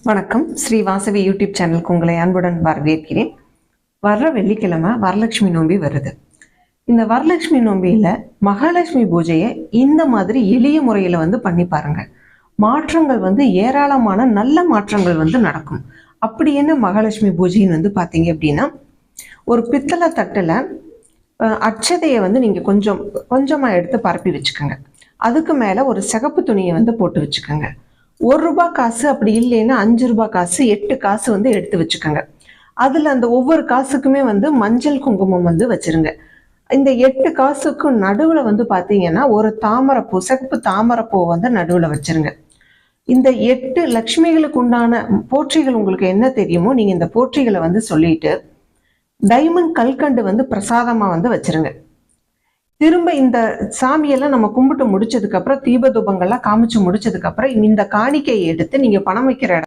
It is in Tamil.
வணக்கம். ஸ்ரீ வாசவி யூடியூப் சேனலுக்கு உங்களை அன்புடன் வரவேற்கிறேன். வர்ற வெள்ளிக்கிழமை வரலட்சுமி நோம்பி வருது. இந்த வரலட்சுமி நோம்பியில் மகாலட்சுமி பூஜையை இந்த மாதிரி எளிய முறையில் பண்ணி பாருங்க. மாற்றங்கள் ஏராளமான நல்ல மாற்றங்கள் நடக்கும். அப்படி என்ன மகாலட்சுமி பூஜைன்னு பார்த்தீங்க அப்படின்னா, ஒரு பித்தளை தட்டில் அட்சதையை நீங்கள் கொஞ்சமாக எடுத்து பரப்பி வச்சுக்கோங்க. அதுக்கு மேலே ஒரு சிகப்பு துணியை போட்டு வச்சுக்கோங்க. 1 ரூபாய் காசு அப்படி இல்லைன்னா 5 ரூபாய் காசு 8 காசு எடுத்து வச்சுக்கோங்க. அதில் அந்த ஒவ்வொரு காசுக்குமே மஞ்சள் குங்குமம் வச்சிருங்க. இந்த 8 காசுக்கும் நடுவில் பார்த்தீங்கன்னா ஒரு தாமரைப்பூ, சிகப்பு தாமரைப்பூ நடுவில் வச்சிருங்க. இந்த 8 லட்சுமிகளுக்கு உண்டான போற்றிகள் உங்களுக்கு என்ன தெரியுமோ நீங்கள் இந்த போற்றிகளை சொல்லிட்டு டைமண்ட் கல்கண்டு பிரசாதமாக வச்சிருங்க. திரும்ப இந்த சாமியெல்லாம் நம்ம கும்பிட்டு முடிச்சதுக்கு அப்புறம் தீப தூபங்கள்லாம் காமிச்சு முடிச்சதுக்கு அப்புறம் இந்த காணிக்கையை எடுத்து நீங்க பணம் வைக்கிற